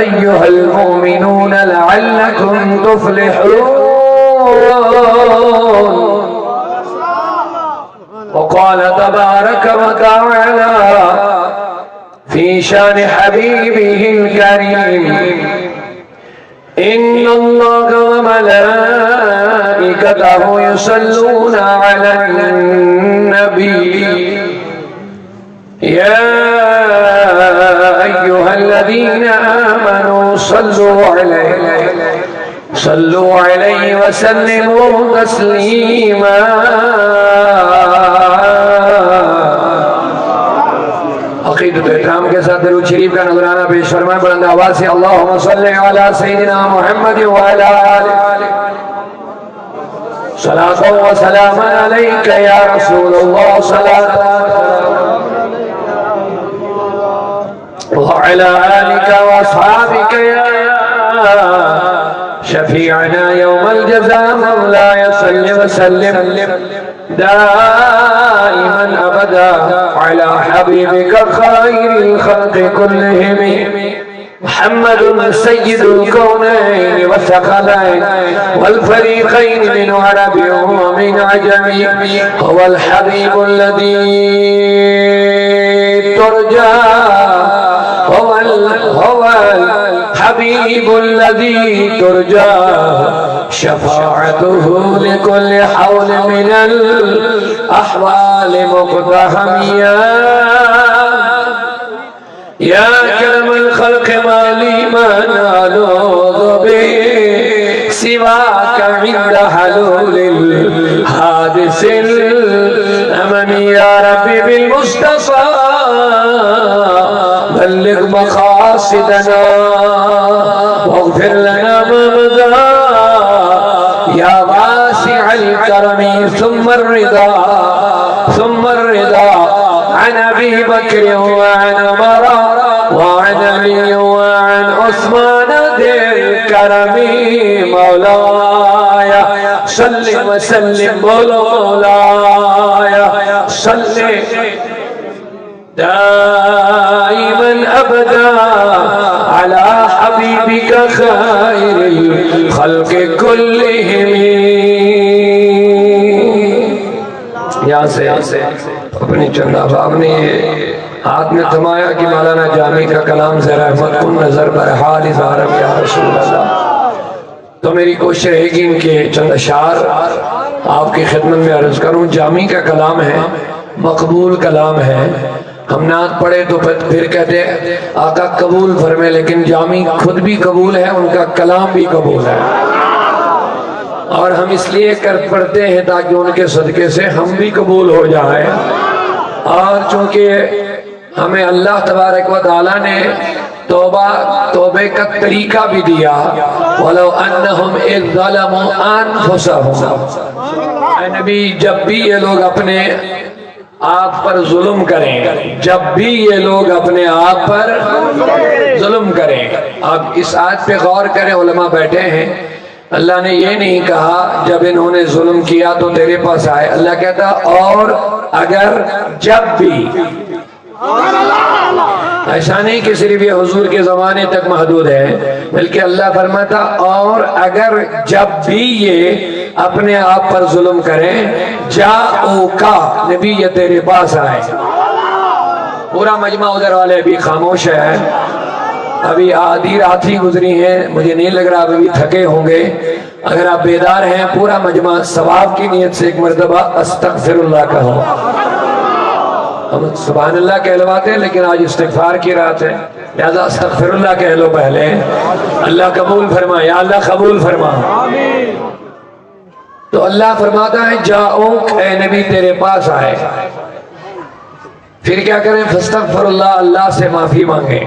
أيها المؤمنون لعلكم تفلحون. وقال تبارك وتعالى في شان حبيبه الكريم إن الله وملائكته يصلون على النبي يا أيها الذين آمنوا صلوا عليه وسلموا تسليما. عقیدت احترام کے ساتھ درود شریف کا نذرانہ پیش فرمائیں بلند آواز سے اللہم صلی علی سیدنا محمد وعلی آلہ صلاۃ و سلام علیک یا رسول اللہ صلاۃ وعلى آلك وأصحابك يا شفيعنا يوم الجزاء مولاي صل وسلم دائما أبدا على حبيبك خير الخلق كلهم محمد سيد الكونين والثقلين والفريقين من عرب ومن عجم هو الحبيب الذي ترجى هو الحبيب الذي ترجى شفاعته لكل حول من الأحوال مقتحم يا كرم الخلق ما لي ما نالوذ به سواك عند حلول الحادث الأمم يا ربي بالمصطفى بلغ مقاصدنا واغفر لنا ما مضى يا واسع الكرم ثم الرضا عن أبي بكر وعن عمر وعن علي وعن عثمان ذي الكرم مولاي صل وسلم مولاي صل دائما أبدا على حبيبك خير الخلق كلهم. یہاں سے اپنی چند احباب نے ہاتھ میں تھمایا کہ مولانا جامی کا کلام سے رحمت کن نظر برحال اظہارم یا رسول اللہ. تو میری کوشش رہے گی ان کے چند اشعار آپ کی خدمت میں عرض کروں. جامی کا کلام ہے، مقبول کلام ہے. ہم نعت پڑھے تو پھر کہتے آقا قبول فرمائے، لیکن جامی خود بھی قبول ہے، ان کا کلام بھی قبول ہے. اور ہم اس لیے کر پڑھتے ہیں تاکہ ان کے صدقے سے ہم بھی قبول ہو جائیں. اور چونکہ ہمیں اللہ تبارک و تعالیٰ نے توبے کا طریقہ بھی دیا وَلَوْ أَنَّهُمْ إِذْ ظَلَمُوا أَنفُسَهُمْ. اے نبی جب بھی یہ لوگ اپنے آپ پر ظلم کریں، جب بھی یہ لوگ اپنے آپ پر ظلم کریں. اب اس آیت پہ غور کریں، علماء بیٹھے ہیں. اللہ نے یہ نہیں کہا جب انہوں نے ظلم کیا تو تیرے پاس آئے. اللہ کہتا اور اگر جب بھی. ایسا نہیں کہ صرف یہ حضور کے زمانے تک محدود ہے، بلکہ اللہ فرماتا اور اگر جب بھی یہ اپنے آپ پر ظلم کریں جاؤکا نبی یہ تیرے پاس آئے. پورا مجمع ادھر والے ابھی خاموش ہے، ابھی آدھی رات ہی گزری ہیں، مجھے نہیں لگ رہا ابھی تھکے ہوں گے. اگر آپ بیدار ہیں پورا مجمع ثواب کی نیت سے ایک مرتبہ استغفر اللہ کہو. ہم سبحان اللہ کہلواتے ہیں لیکن آج استغفار کی رات ہے، لہذا استغفر اللہ کہہ لو پہلے. اللہ قبول فرما، یا اللہ قبول فرما. تو اللہ فرماتا ہے جاؤک اے نبی تیرے پاس آئے. پھر کیا کریں؟ فاستغفر اللہ، اللہ سے معافی مانگیں.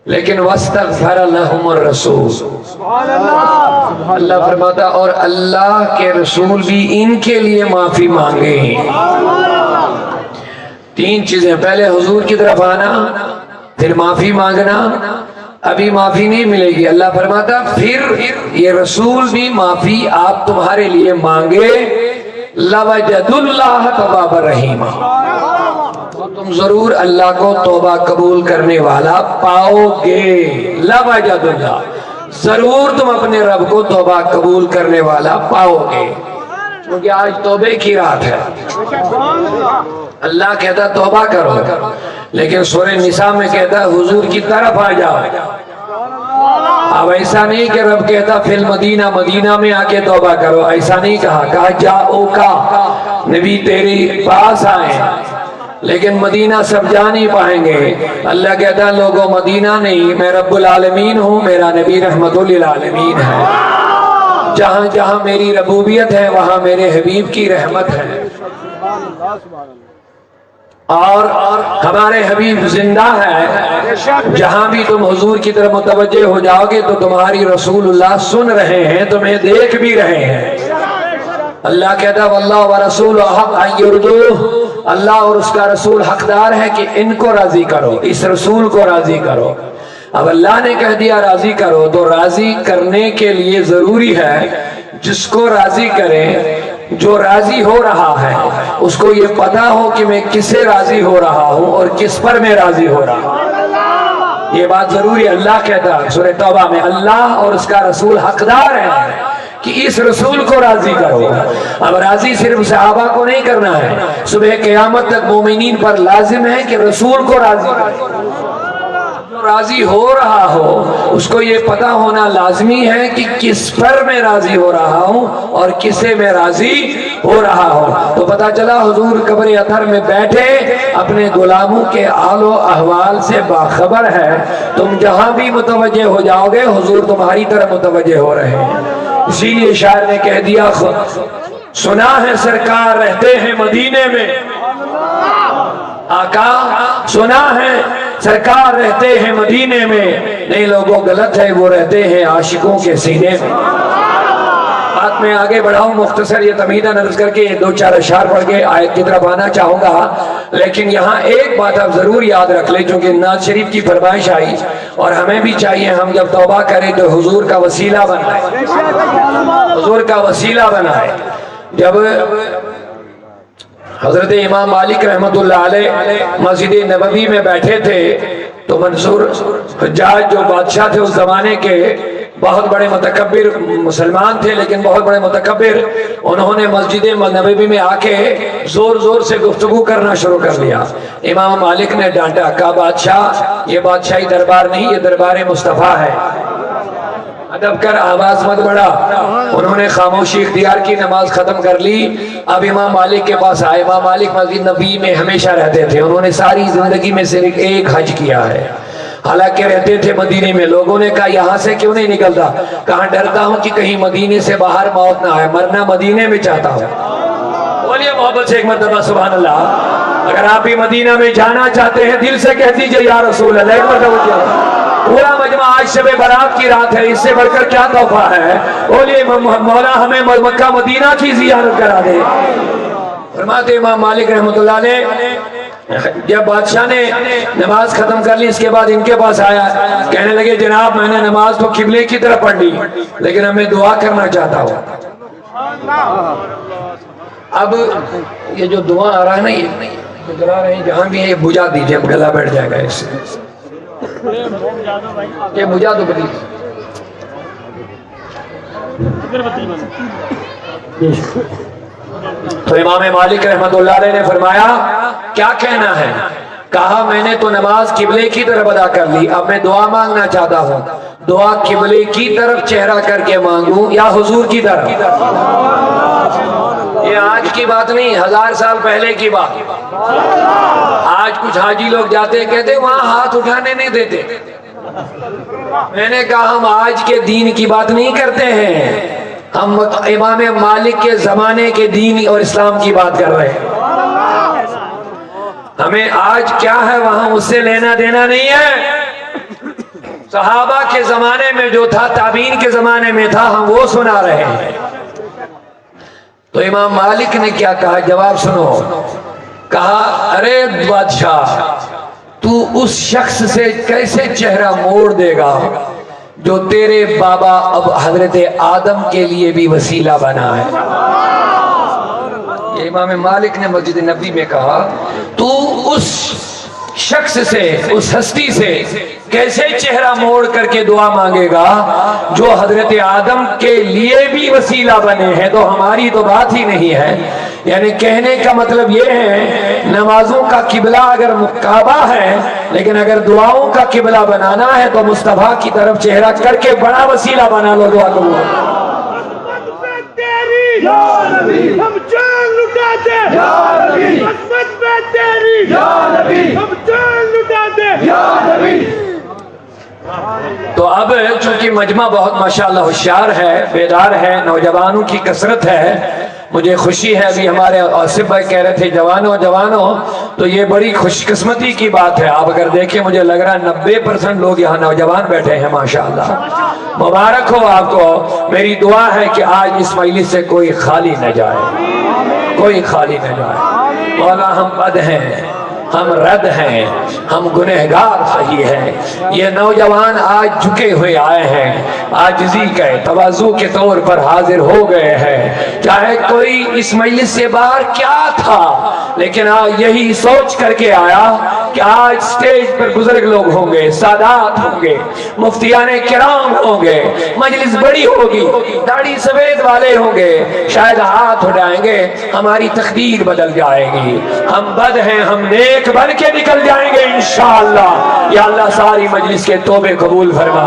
لیکن واستغفر لهم الرسول، اللہ فرماتا اور اللہ کے رسول بھی ان کے لیے معافی مانگے. تین چیزیں، پہلے حضور کی طرف آنا، پھر معافی مانگنا. ابھی معافی نہیں ملے گی. اللہ فرماتا پھر یہ رسول بھی معافی آپ تمہارے لیے مانگے. لَوَجَدُ اللَّهَ تَوَّابًا رَحِيمًا، تم ضرور اللہ کو توبہ قبول کرنے والا پاؤ گے، لوجد اللہ، ضرور تم اپنے رب کو توبہ قبول کرنے والا پاؤ گے، کیونکہ آج توبے کی رات ہے۔ اللہ کہتا توبہ کرو، لیکن سورہ نساء میں کہتا حضور کی طرف آ جاؤ۔ اب ایسا نہیں کہ رب کہتا فی المدینہ، مدینہ میں آ کے توبہ کرو، ایسا نہیں کہا جاؤ کا نبی تیری پاس آئے، لیکن مدینہ سب جا نہیں پائیں گے۔ اللہ کہتا لوگوں مدینہ نہیں، میں رب العالمین ہوں، میرا نبی رحمت للعالمین ہے، جہاں جہاں میری ربوبیت ہے وہاں میرے حبیب کی رحمت ہے، اور ہمارے حبیب زندہ ہے۔ جہاں بھی تم حضور کی طرف متوجہ ہو جاؤ گے تو تمہاری رسول اللہ سن رہے ہیں، تمہیں دیکھ بھی رہے ہیں۔ اللہ کہتا واللہ ورسول حق ان یرضوہ، اللہ اور اس کا رسول حقدار ہے کہ ان کو راضی کرو، اس رسول کو راضی کرو۔ اب اللہ نے کہہ دیا راضی کرو، تو راضی کرنے کے لیے ضروری ہے جس کو راضی کرے، جو راضی ہو رہا ہے اس کو یہ پتا ہو کہ میں کس سے راضی ہو رہا ہوں اور کس پر میں راضی ہو رہا ہوں، یہ بات ضروری ہے۔ اللہ کہتا سورہ توبہ میں اللہ اور اس کا رسول حقدار ہے کہ اس رسول کو راضی کرو۔ اب راضی صرف صحابہ کو نہیں کرنا ہے، صبح قیامت تک مومنین پر لازم ہے کہ رسول کو راضی کرو۔ راضی ہو رہا ہو اس کو یہ پتا ہونا لازمی ہے کہ کس پر میں راضی ہو رہا ہوں اور کس سے میں راضی ہو رہا ہوں۔ تو پتا چلا حضور قبر اطہر میں بیٹھے اپنے غلاموں کے حال و احوال سے باخبر ہے، تم جہاں بھی متوجہ ہو جاؤ گے حضور تمہاری طرف متوجہ ہو رہے ہیں۔ اسی لیے شاعر نے کہہ دیا سنا ہے سرکار رہتے ہیں مدینے میں، آقا سنا ہے سرکار رہتے ہیں مدینے میں، نہیں لوگوں غلط ہے وہ رہتے ہیں عاشقوں کے سینے میں۔ بات میں آگے بڑھاؤں، مختصر یہ تمہیداً عرض کر کے دو چار اشعار پڑھ کے آیت کی طرف آنا چاہوں گا، لیکن یہاں ایک بات آپ ضرور یاد رکھ لیں، چونکہ نعت شریف کی فرمائش آئی اور ہمیں بھی چاہیے ہم جب توبہ کریں تو حضور کا وسیلہ بنائے، حضور کا وسیلہ بنائے۔ جب حضرت امام مالک رحمت اللہ علیہ مسجد نبوی میں بیٹھے تھے تو منصور حجاج جو بادشاہ تھے اس زمانے کے، بہت بڑے متکبر مسلمان تھے لیکن بہت بڑے متکبر، انہوں نے مسجد نبوی میں آ کے زور زور سے گفتگو کرنا شروع کر دیا۔ امام مالک نے ڈانٹا، کہا بادشاہ یہ بادشاہی دربار نہیں، یہ دربار مصطفیٰ ہے، ادب کر آواز مت بڑھا۔ انہوں نے خاموشی اختیار کی، نماز ختم کر لی۔ اب امام مالک کے پاس آئے، امام مالک مسجد نبوی میں ہمیشہ رہتے تھے، انہوں نے ساری زندگی میں صرف ایک حج کیا ہے، حالانکہ رہتے تھے مدینے میں۔ لوگوں نے کہا یہاں سے کیوں نہیں نکلتا؟ کہاں ڈرتا ہوں کہ کہیں مدینے سے باہر موت نہ آئے، مرنا مدینے میں چاہتا ہوں۔ بولیے محبت سے ایک مرتبہ سبحان اللہ۔ اگر آپ بھی مدینہ میں جانا چاہتے ہیں دل سے کہہ دیجئے یا رسول اللہ، ایک مرتبہ پورا مجمع، آج شب برات کی رات ہے، اس سے بڑھ کر کیا تحفہ ہے؟ بولیے مولا ہمیں مکہ مدینہ کی زیارت کرا دے۔ فرماتے امام مالک رحمت اللہ علیہ جب بادشاہ نے نماز ختم کر لی، اس کے بعد ان کے پاس آیا، کہنے لگے جناب میں نے نماز تو قبلے کی طرف پڑھ لی لیکن ہمیں دعا کرنا چاہتا ہوں۔ اب یہ جو دعا آ رہا ہے نا، یہ جلا رہے ہیں جہاں بھی ہے، یہ بجھا دیجئے، گلا بیٹھ جائے گا اس سے، یہ بجھا دو پلیز۔ تو امام مالک رحمت اللہ علیہ نے فرمایا کیا کہنا ہے؟ کہا میں نے تو نماز قبلے کی طرف ادا کر لی، اب میں دعا مانگنا چاہتا ہوں، دعا قبلے کی طرف چہرہ کر کے مانگوں یا حضور کی طرف؟ یہ آج کی بات نہیں، 1000 سال پہلے کی بات۔ آج کچھ حاجی لوگ جاتے کہتے وہاں ہاتھ اٹھانے نہیں دیتے۔ میں نے کہا ہم آج کے دین کی بات نہیں کرتے ہیں، ہم امام مالک کے زمانے کے دین اور اسلام کی بات کر رہے ہیں۔ ہمیں آج کیا ہے وہاں اس سے لینا دینا نہیں ہے، صحابہ کے زمانے میں جو تھا، تابعین کے زمانے میں تھا، ہم وہ سنا رہے ہیں۔ تو امام مالک نے کیا کہا؟ جواب سنو۔ کہا ارے بادشاہ تو اس شخص سے کیسے چہرہ موڑ دے گا جو تیرے بابا اب حضرت آدم کے لیے بھی وسیلہ بنا ہے؟ یہ امام مالک نے مسجد نبی میں کہا تو اس شخص سے، اس ہستی سے کیسے چہرہ موڑ کر کے دعا مانگے گا جو حضرت آدم کے لیے بھی وسیلہ بنے ہیں، تو ہماری تو بات ہی نہیں ہے۔ یعنی کہنے کا مطلب یہ ہے نمازوں کا قبلہ اگر کعبہ ہے، لیکن اگر دعاؤں کا قبلہ بنانا ہے تو مصطفیٰ کی طرف چہرہ کر کے بڑا وسیلہ بنا لو، دعا قبول ہو۔ ہم جان لٹاتے عظمت میں تیری، ہم جان لٹاتے۔ تو اب چونکہ مجمع بہت ماشاءاللہ ہوشیار ہے، بیدار ہے، نوجوانوں کی کثرت ہے، مجھے خوشی ہے۔ ابھی ہمارے آصف بھائی کہہ رہے تھے جوانوں، تو یہ بڑی خوش قسمتی کی بات ہے۔ آپ اگر دیکھیں مجھے لگ رہا ہے 90% لوگ یہاں نوجوان بیٹھے ہیں، ماشاءاللہ مبارک ہو آپ کو۔ میری دعا ہے کہ آج اس مجلس سے کوئی خالی نہ جائے، کوئی خالی نہ جائے۔ مولا ہم بد ہیں، ہم رد ہیں، ہم گنہگار صحیح ہیں۔ یہ نوجوان آج جھکے ہوئے آئے ہیں، عاجزی کے تواضع کے طور پر حاضر ہو گئے ہیں۔ چاہے کوئی اس مجلس سے باہر کیا تھا، لیکن آج یہی سوچ کر کے آیا کہ آج سٹیج پر بزرگ لوگ ہوں گے، سادات ہوں گے، مفتیان کرام ہوں گے، مجلس بڑی ہوگی، داڑھی سفید والے ہوں گے، شاید ہاتھ اٹھائیں گے، ہماری تقدیر بدل جائے گی۔ ہم بد ہیں، ہم نیک بن کے نکل جائیں گے انشاءاللہ۔ یا اللہ ساری مجلس کے توبے قبول فرما۔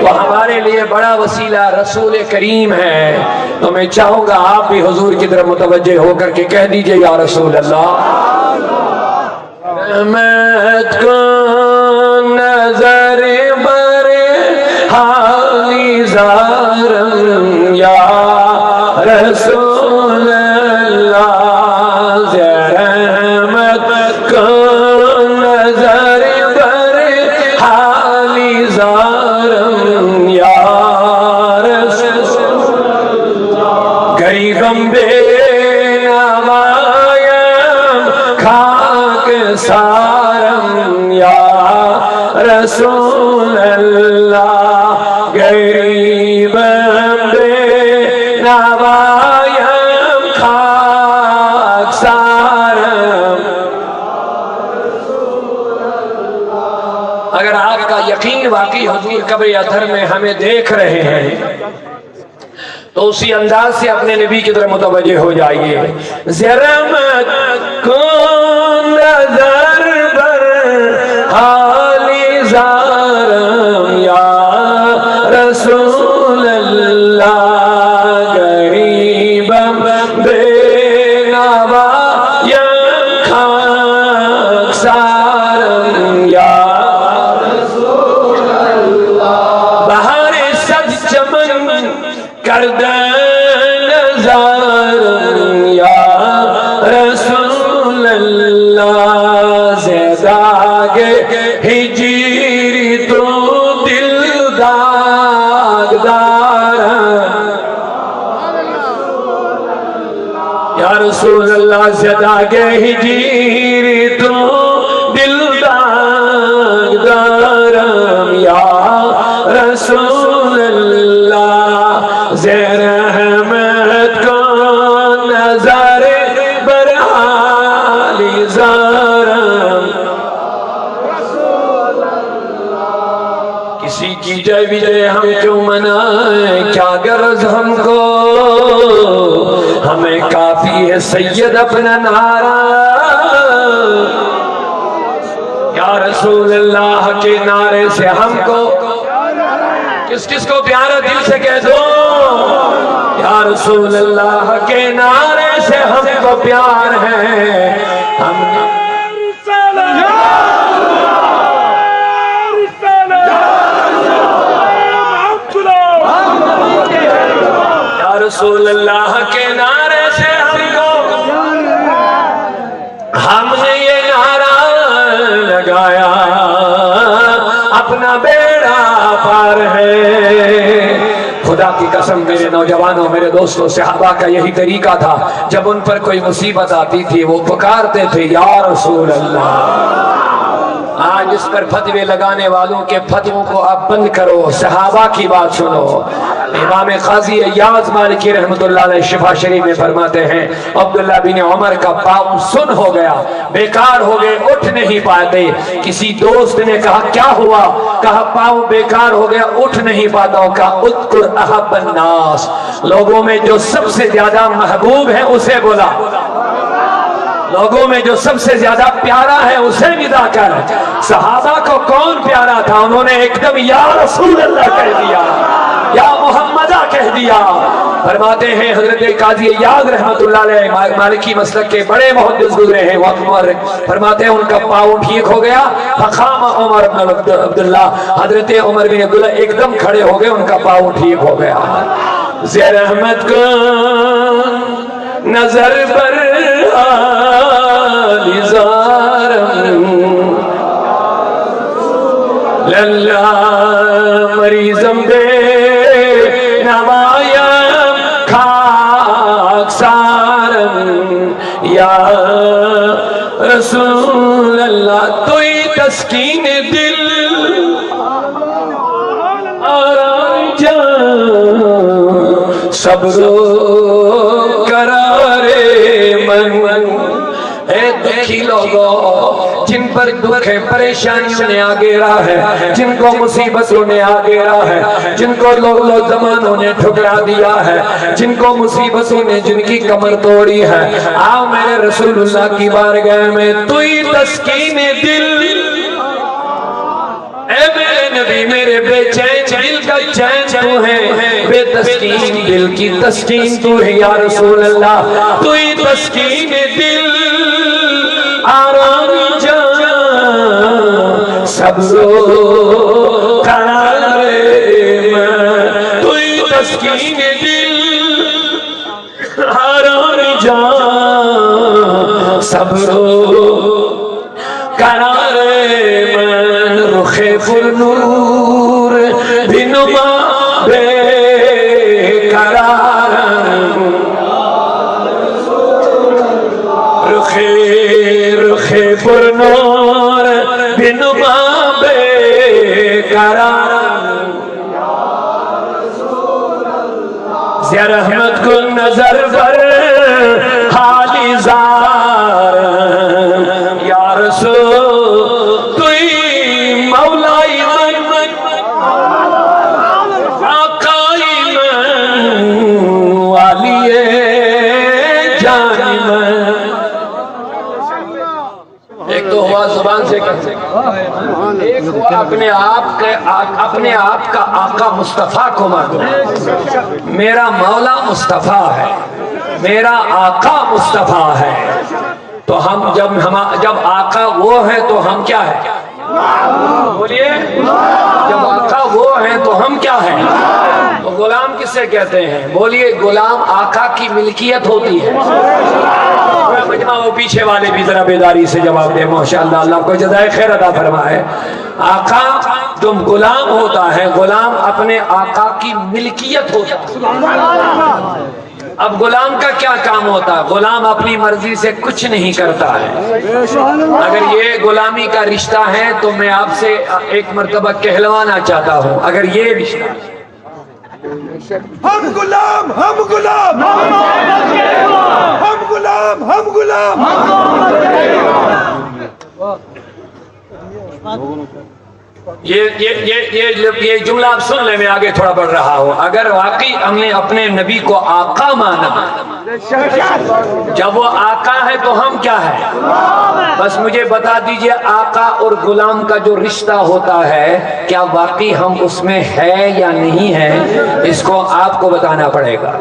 تو ہمارے لیے بڑا وسیلہ رسول کریم ہے، تو میں چاہوں گا آپ بھی حضور کی طرف متوجہ ہو کر کے کہہ دیجئے یا رسول اللہ۔ رحمت کو نظر بر حالی زارم یا رسول اللہ، رحمت کو نظر بر حالی زارم یا رسول اللہ، غریبم بے سارم یا رسول اللہ، غریب بے نوایم خاک سارم۔ اگر آپ کا یقین واقعی حضور قبر اطہر میں ہمیں دیکھ رہے ہیں تو اسی انداز سے اپنے نبی کی طرف متوجہ ہو جائیے۔ رحمت کو نظر بر حالی زارم یا رسول اللہ، غریبم بے نوایم خاک سارم یا رسول اللہ، بہار سج چمن کردن نظارم یا رسول اللہ، زیداگ ہجیری تو دل داغ دارم یا رسول اللہ، زیداگ ہجیری تو دل داغ دارم یا رسول اللہ، زیر رحمت کو نظر بر حالی زارم۔ کسی کی جے وجے ہم کیوں منائیں، کیا غرض ہم کو، ہمیں کافی ہے سید اپنا نعرہ، یا رسول اللہ کے نعرے سے ہم کو، کس کو پیارا دل سے کہہ دو، یا رسول اللہ کے نعرے سے ہم کو پیار ہے۔ ہم یا رسول اللہ کے نعرے سے ہم کو، ہم نے یہ نعرہ لگایا اپنا بیڑا پار ہے۔ خدا کی قسم میرے نوجوانوں، میرے دوستوں، صحابہ کا یہی طریقہ تھا، جب ان پر کوئی مصیبت آتی تھی وہ پکارتے تھے یا رسول اللہ۔ آج اس پر فتوے لگانے والوں کے فتووں کو آپ بند کرو، صحابہ کی بات سنو۔ امام قاضی ایاز مالکی رحمت اللہ علیہ شفا شریف میں فرماتے ہیں عبداللہ بن عمر کا پاؤں سن ہو گیا، بیکار ہو گئے، اٹھ نہیں پاتے۔ کسی دوست نے کہا کیا ہوا؟ کہا پاؤں بیکار ہو گیا، اٹھ نہیں پاتا ہوں۔ کہا اذکر احب الناس، لوگوں میں جو سب سے زیادہ محبوب ہے اسے بولا، لوگوں میں جو سب سے زیادہ پیارا ہے اسے ندا کر۔ صحابہ کو کون پیارا تھا؟ انہوں نے ایک دم یا رسول اللہ کہہ دیا، یا محمدہ کہہ دیا۔ فرماتے ہیں حضرت قاضی ایاز رحمت اللہ علیہ مالکی مسلک کے بڑے محدث گزرے ہیں، فرماتے ہیں ان کا پاؤں ٹھیک ہو گیا۔ فقام عمر بن عبداللہ، حضرت عمر بن عبداللہ ایک دم کھڑے ہو گئے، ان کا پاؤں ٹھیک ہو گیا۔ زیر احمد کو نظر پر للہ مریضم دے نوایم خاک سارم یا رسول اللہ، توئی تسکین دل آرام جان صبر و قرار من۔ اے دکھی لوگوں جن پر دکھ ہے، پریشانیوں نے آگیرا ہے، جن کو مصیبتوں نے آگیرا ہے، جن کو لوگ زمانوں نے ٹھکرا دیا ہے، جن کو مصیبتوں نے جن کی کمر توڑی ہے، آؤ میرے رسول اللہ کی بارگاہ میں، توئی تسکین دل، اے میرے نبی میرے بے چین دل کا چین تو ہے، بے تسکین دل کی تسکین تو ہے یا رسول اللہ، توئی تسکین دل آرام جان صبر و قرار من، توئی تسکین دل آرام جان صبر و قرار من، رخ پرنور بنما بے قرار، رخ پرنور بنما بے قرار، زیر احمد کو نظر پر حالی زار، یا رسول توئی مولائی من، آقائی من، والی جانی من۔ ایک تو ہوا زبان سے کہتے ہیں، ایک ہوا اپنے آپ کا آقا مصطفیٰ کو معلوم، میرا مولا مصطفیٰ ہے، میرا آقا مصطفیٰ ہے، تو ہم جب آقا وہ ہے تو ہم کیا ہے؟ بولیے، جب آقا وہ ہے تو ہم کیا ہیں؟ تو غلام کسے کہتے ہیں؟ بولیے، غلام آقا کی ملکیت ہوتی ہے۔ مجمع وہ پیچھے والے بھی ذرا بیداری سے جواب دے، ماشاءاللہ، اللہ کو جزائے خیر عطا فرمائے۔ آقا جو غلام ہوتا ہے، غلام اپنے آقا کی ملکیت ہوتا ہے۔ اب غلام کا کیا کام ہوتا ہے؟ غلام اپنی مرضی سے کچھ نہیں کرتا ہے۔ اگر یہ غلامی کا رشتہ ہے تو میں آپ سے ایک مرتبہ کہلوانا چاہتا ہوں، اگر یہ رشتہ ہم غلام، ہم غلام، ہم غلام، ہم غلام، یہ جملہ آپ سن لیں، میں آگے تھوڑا بڑھ رہا ہوں۔ اگر واقعی ہم نے اپنے نبی کو آقا مانا، جب وہ آقا ہے تو ہم کیا ہے؟ بس مجھے بتا دیجئے، آقا اور غلام کا جو رشتہ ہوتا ہے، کیا واقعی ہم اس میں ہے یا نہیں ہے؟ اس کو آپ کو بتانا پڑے گا۔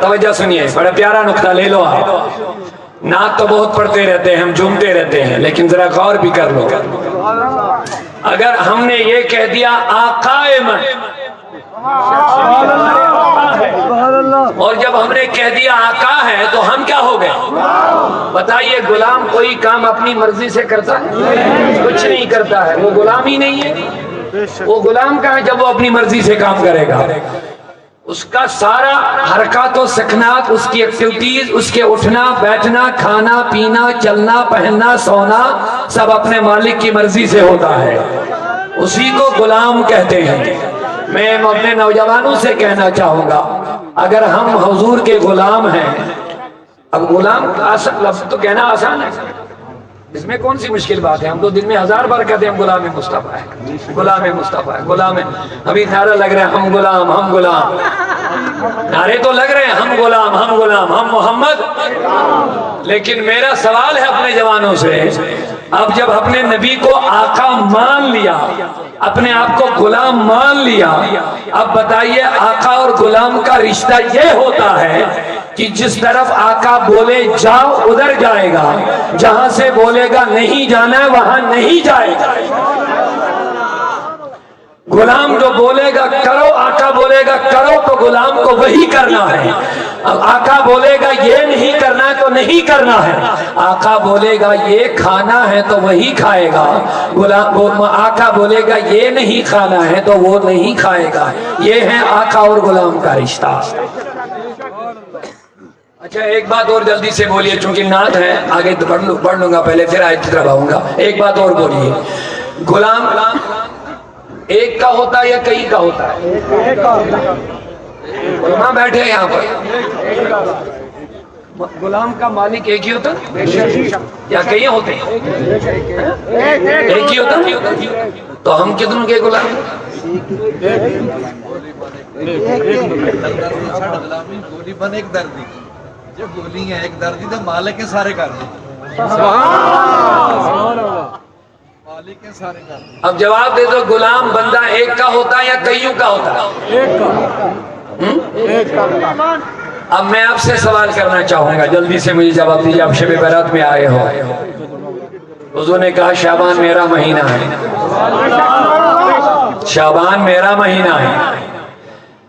توجہ سنیے، بڑا پیارا نقطہ لے لو آپ۔ نعت تو بہت پڑھتے رہتے ہیں، ہم جھومتے رہتے ہیں، لیکن ذرا غور بھی کر لو۔ اگر ہم نے یہ کہہ دیا آقا من، اور جب ہم نے کہہ دیا آقا ہے تو ہم کیا ہو گئے؟ بتائیے، غلام کوئی کام اپنی مرضی سے کرتا ہے؟ کچھ نہیں کرتا ہے، وہ غلام ہی نہیں ہے۔ وہ غلام کا ہے جب وہ اپنی مرضی سے کام کرے گا۔ اس کا سارا حرکات و سکنات، اس کی ایکٹیویٹیز، اس کے اٹھنا بیٹھنا، کھانا پینا، چلنا پہننا، سونا، سب اپنے مالک کی مرضی سے ہوتا ہے۔ اسی کو غلام کہتے ہیں۔ میں اپنے نوجوانوں سے کہنا چاہوں گا، اگر ہم حضور کے غلام ہیں، اب غلام لفظ تو کہنا آسان ہے، اس میں کون سی مشکل بات ہے؟ ہم تو دن میں 1000 بار کہتے ہیں ہم غلام مصطفیٰ ہے، غلام مصطفیٰ ہے، غلام ہے۔ ابھی نعرہ لگ رہے ہیں ہم غلام، ہم غلام، نعرے تو لگ رہے ہیں ہم غلام، ہم غلام، ہم محمد۔ لیکن میرا سوال ہے اپنے جوانوں سے، اب جب اپنے نبی کو آقا مان لیا، اپنے آپ کو غلام مان لیا، اب بتائیے آقا اور غلام کا رشتہ یہ ہوتا ہے کہ جس طرف آقا بولے جاؤ ادھر جائے گا، جہاں سے بولے گا نہیں جانا ہے وہاں نہیں جائے گا۔ غلام جو بولے گا کرو، آقا بولے گا کرو، تو غلام کو وہی کرنا ہے۔ اب آقا بولے گا یہ نہیں کرنا ہے تو نہیں کرنا ہے، آقا بولے گا یہ کھانا ہے تو وہی کھائے گا، آقا بولے گا یہ نہیں کھانا ہے تو وہ نہیں کھائے گا۔ یہ ہے آقا اور غلام کا رشتہ۔ اچھا ایک بات اور جلدی سے بولیے، چونکہ نعت ہے، آگے پڑھ لوں گا، پہلے پھر آیت کی طرف آؤں گا۔ ایک بات اور بولیے، غلام ایک کا ہوتا ہے یا کئی کا ہوتا ہے؟ علماء بیٹھے ہیں یہاں پر، غلام کا مالک ایک ہی ہوتا ہے یا کئی ہوتے ہیں؟ ایک ہی ہوتا ہے، تو ہم کتنوں کے غلام ہیں؟ گولی بن ایک دردی، جو گولی ہے ایک دردی تو مالک کے سارے کر دیں، مالک کے سارے کر دیں۔ اب جواب دے دو، غلام بندہ ایک کا ہوتا ہے یا کئیوں کا ہوتا ہے؟ اب میں آپ سے سوال کرنا چاہوں گا، جلدی سے مجھے جواب دیجیے، آپ شب برات میں آئے ہو، حضور نے کہا شعبان میرا مہینہ ہے، شعبان میرا مہینہ ہے۔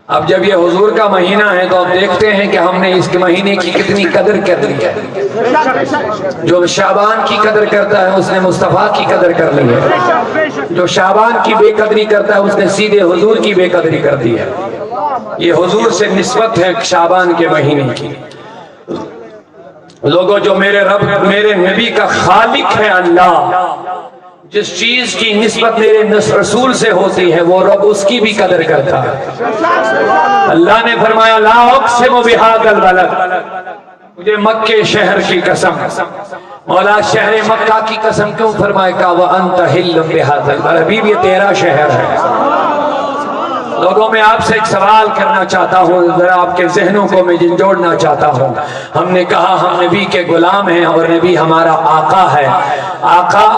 اب جب یہ حضور کا مہینہ ہے تو اب دیکھتے ہیں کہ ہم نے اس کے مہینے کی کتنی قدر کر لی ہے۔ جو شعبان کی قدر کرتا ہے اس نے مصطفیٰ کی قدر کر لی ہے، جو شعبان کی بے قدری کرتا ہے اس نے سیدھے حضور کی بے قدری کر دی ہے۔ یہ حضور سے نسبت ہے شعبان کے مہینے کی۔ لوگوں جو میرے رب میرے نبی کا خالق ہے اللہ، جس چیز کی نسبت میرے رسول سے ہوتی ہے وہ رب اس کی بھی قدر کرتا ہے۔ اللہ نے فرمایا لا اقسم بہذا البلد، مجھے مکے شہر کی قسم، مولا شہر مکہ کی قسم کیوں فرمائے کہا وانت حل بہذا البلد، حبیب یہ تیرا شہر ہے۔ لوگوں میں آپ سے ایک سوال کرنا چاہتا ہوں، ذرا آپ کے ذہنوں کو میں جھنجھوڑنا چاہتا ہوں۔ ہم نے کہا ہم نبی کے غلام ہیں اور نبی ہمارا آقا ہے۔ آقا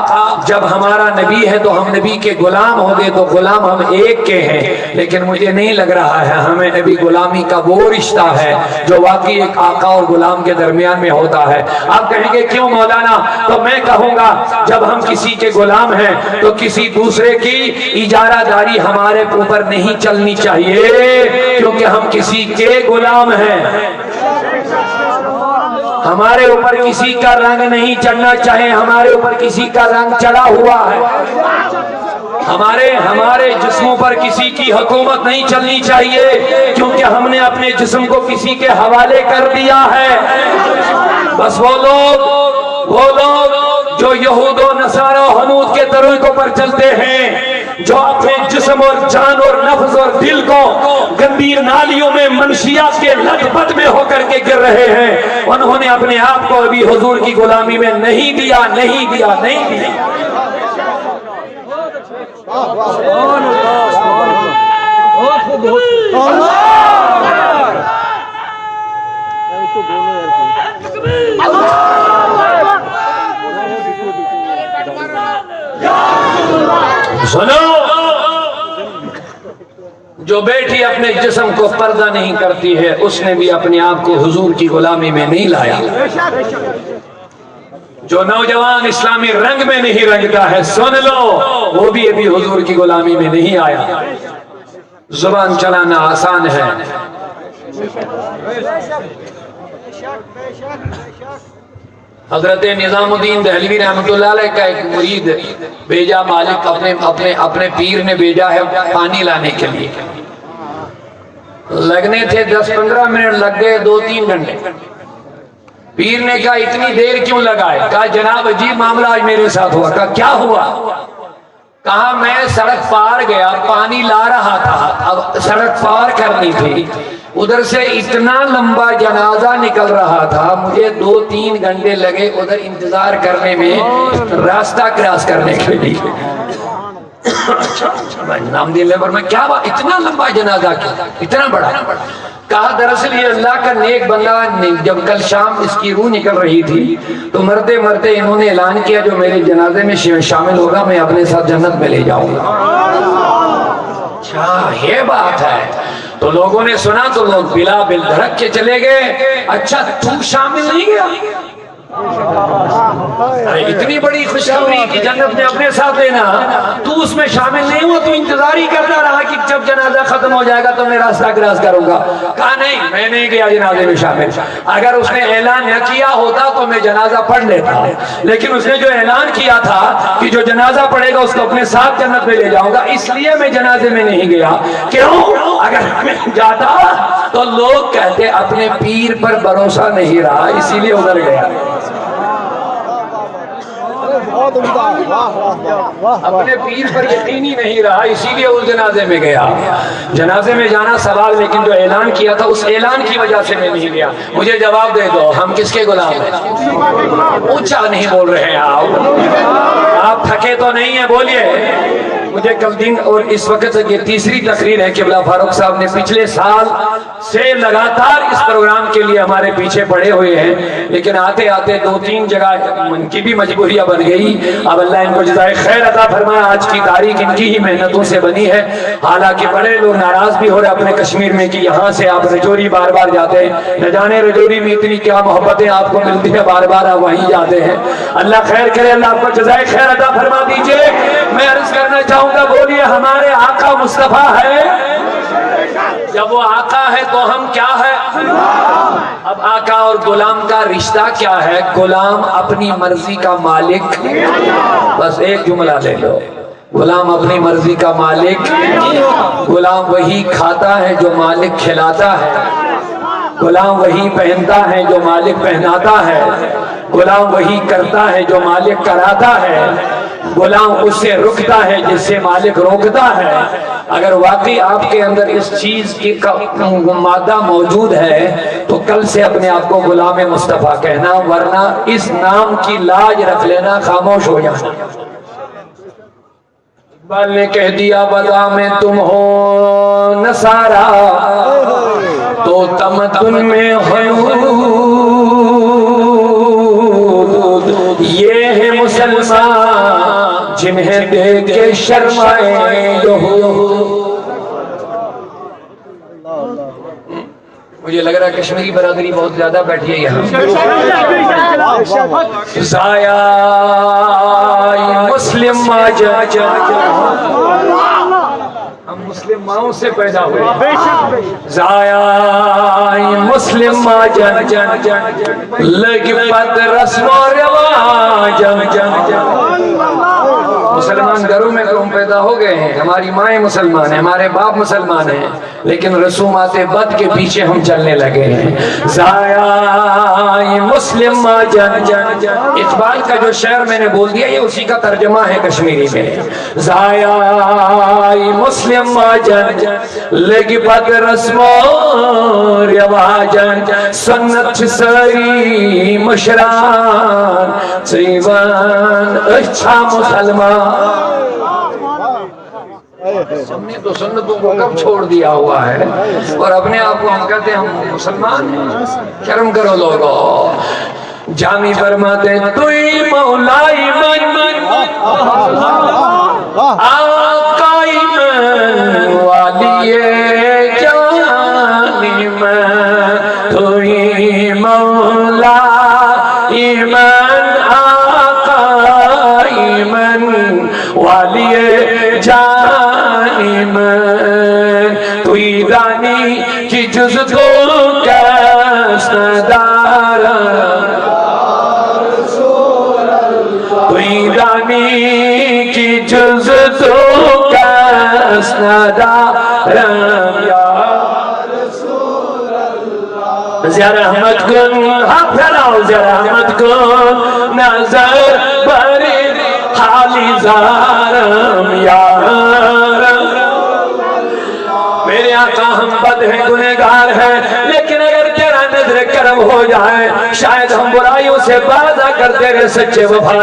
جب ہمارا نبی ہے تو ہم نبی کے غلام ہو گئے، تو غلام ہم ایک کے ہیں، لیکن مجھے نہیں لگ رہا ہے ہمیں نبی غلامی کا وہ رشتہ ہے جو واقعی ایک آقا اور غلام کے درمیان میں ہوتا ہے۔ آپ کہیں گے کیوں مولانا؟ تو میں کہوں گا جب ہم کسی کے غلام ہیں تو کسی دوسرے کی اجارہ داری ہمارے اوپر نہیں چلنی چاہیے، کیونکہ ہم کسی کے غلام ہیں۔ ہمارے اوپر کسی کا رنگ نہیں چڑھنا چاہے، ہمارے اوپر کسی کا رنگ چڑھا ہوا ہے۔ ہمارے جسموں پر کسی کی حکومت نہیں چلنی چاہیے، کیونکہ ہم نے اپنے جسم کو کسی کے حوالے کر دیا ہے۔ بس وہ لوگ جو یہود و نصارہ و حنود کے طریقوں پر چلتے ہیں، جو اپنے جسم اور جان اور نفس اور دل کو گندی نالیوں میں منشیات کے لت پت میں ہو کر کے گر رہے ہیں، انہوں نے اپنے آپ کو ابھی حضور کی غلامی میں نہیں دیا۔ سنو، جو بیٹی اپنے جسم کو پردہ نہیں کرتی ہے اس نے بھی اپنے آپ کو حضور کی غلامی میں نہیں لایا۔ جو نوجوان اسلامی رنگ میں نہیں رنگتا ہے سن لو وہ بھی ابھی حضور کی غلامی میں نہیں آیا۔ زبان چلانا آسان ہے، حضرت نظام الدین دہلوی رحمۃ اللہ علیہ کا ایک مرید بھیجا، مالک اپنے پیر نے بھیجا ہے پانی لانے کے لیے۔ لگنے تھے 10-15 منٹ، لگ گئے 2-3 گھنٹے۔ پیر نے کہا اتنی دیر کیوں لگائے؟ کہا جناب عجیب معاملہ آج میرے ساتھ ہوا۔ کہا کیا ہوا؟ کہا میں سڑک پار گیا، پانی لا رہا تھا، اب سڑک پار کرنی تھی، ادھر سے اتنا لمبا جنازہ نکل رہا تھا، مجھے 2-3 گھنٹے لگے ادھر انتظار کرنے میں، راستہ کراس کرنے کے لیے۔ نام دل پر میں کیا بات، اتنا لمبا جنازہ کیا، اتنا بڑا؟ کہا دراصل یہ اللہ کا نیک بندہ، جب کل شام اس کی روح نکل رہی تھی تو مرتے مرتے انہوں نے اعلان کیا جو میرے جنازے میں شامل ہوگا میں اپنے ساتھ جنت میں لے جاؤں گا۔ اچھا یہ بات ہے، تو لوگوں نے سنا تو لوگ بلا بل دھڑک کے چلے گئے۔ اچھا تو شامل نہیں گیا؟ اتنی بڑی خوشخبری کہ جنت میں اپنے ساتھ لینا، تو اس میں شامل نہیں ہوا، تو انتظار ہی کرتا رہا کہ جب جنازہ ختم ہو جائے گا تو میں راستہ کراس کروں گا۔ کہا نہیں، میں نہیں گیا جنازے میں شامل۔ اگر اس نے اعلان نہ کیا ہوتا تو میں جنازہ پڑھ لیتا، لیکن اس نے جو اعلان کیا تھا کہ جو جنازہ پڑھے گا اس کو اپنے ساتھ جنت میں لے جاؤں گا، اس لیے میں جنازے میں نہیں گیا۔ کیوں؟ اگر میں جاتا تو لوگ کہتے اپنے پیر پر بھروسہ نہیں رہا اسی لیے ادھر گیا، اپنے پیر پر یقینی نہیں رہا اسی لیے اس جنازے میں گیا۔ جنازے میں جانا سوال، لیکن جو اعلان کیا تھا اس اعلان کی وجہ سے میں نہیں گیا۔ مجھے جواب دے دو، ہم کس کے غلام ہیں؟ اونچا نہیں بول رہے ہیں آپ تھکے تو نہیں ہیں؟ بولیے۔ مجھے کل دن اور اس وقت یہ تیسری تقریر ہے کہ قبلہ فاروق صاحب نے پچھلے سال سے لگاتار اس پروگرام کے لیے ہمارے پیچھے پڑے ہوئے ہیں، لیکن آتے آتے 2-3 جگہ ان کی بھی مجبوریاں بن گئی۔ اب اللہ ان کو جزائے خیر عطا فرمائے، آج کی تاریخ ان کی ہی محنتوں سے بنی ہے۔ حالانکہ بڑے لوگ ناراض بھی ہو رہے اپنے کشمیر میں کہ یہاں سے آپ رجوری بار بار جاتے ہیں، نہ جانے رجوری میں اتنی کیا محبتیں آپ کو ملتی ہیں، بار بار آپ وہیں جاتے ہیں۔ اللہ خیر کرے، اللہ آپ کو جزائے خیر عطا فرما دیجئے۔ میں عرض کرنا چاہوں گا، بولیے ہمارے آقا مصطفیٰ ہے؟ جب وہ آقا ہے تو ہم کیا ہے؟ اب آقا اور غلام کا رشتہ کیا ہے؟ غلام اپنی مرضی کا مالک، بس ایک جملہ لے لو، غلام اپنی مرضی کا مالک، غلام وہی کھاتا ہے جو مالک کھلاتا ہے، غلام وہی پہنتا ہے جو مالک پہناتا ہے، غلام وہی کرتا ہے جو مالک کراتا ہے، غلام اس سے رکتا ہے جس سے مالک روکتا ہے۔ اگر واقعی آپ کے اندر اس چیز کی مادہ موجود ہے تو کل سے اپنے آپ کو غلام مصطفیٰ کہنا، ورنہ اس نام کی لاج رکھ لینا، خاموش ہو جانا۔ اقبال نے کہہ دیا وضع میں تم ہو نصارا تو تمدن میں حنود، یہ ہے مسلمان جنہیں دیکھ کے شرمائے یہود۔ مجھے لگ رہا ہے کشمیری برادری بہت زیادہ بیٹھی ہے یہاں۔ زایا مسلم ہم مسلم ماؤں سے پیدا ہوئے، زایا مسلم لگ پت رسم و رواج، مسلمان گھروں میں تو ہم پیدا ہو گئے ہیں، ہماری مائیں مسلمان ہیں، ہمارے باپ مسلمان ہیں، لیکن رسومات بد کے پیچھے ہم چلنے لگے ہیں۔ زایا مسلم اقبال کا جو شعر میں نے بول دیا یہ اسی کا ترجمہ ہے کشمیری میں۔ زایا مسلم لگ پت رسم و رواج، سنت سری مشران سیوان اچھا مسلمان۔ ہم نے تو سنتوں کو کب چھوڑ دیا ہوا ہے اور اپنے آپ کو ہم کہتے ہیں ہم مسلمان ہیں۔ شرم کرو لوگو۔ جامی فرماتے توئی مولائی من آقائی من والی جانی من، توئی مولائی من آقائی من والی جانی من، توئی دانی کی جز تو کس ندارم، توئی دانی کی جز تو کس ندارم یا رسول اللہ۔ زیا رحمت کن، ہاتھ پھیلاؤ، زیا رحمت کن، نظر بر حالی زارم میرے آقا ہم بد ہیں گنہگار ہیں، لیکن اگر تیرا نظر کرم ہو جائے شاید ہم برائیوں سے باز آ کر تیرے سچے وفا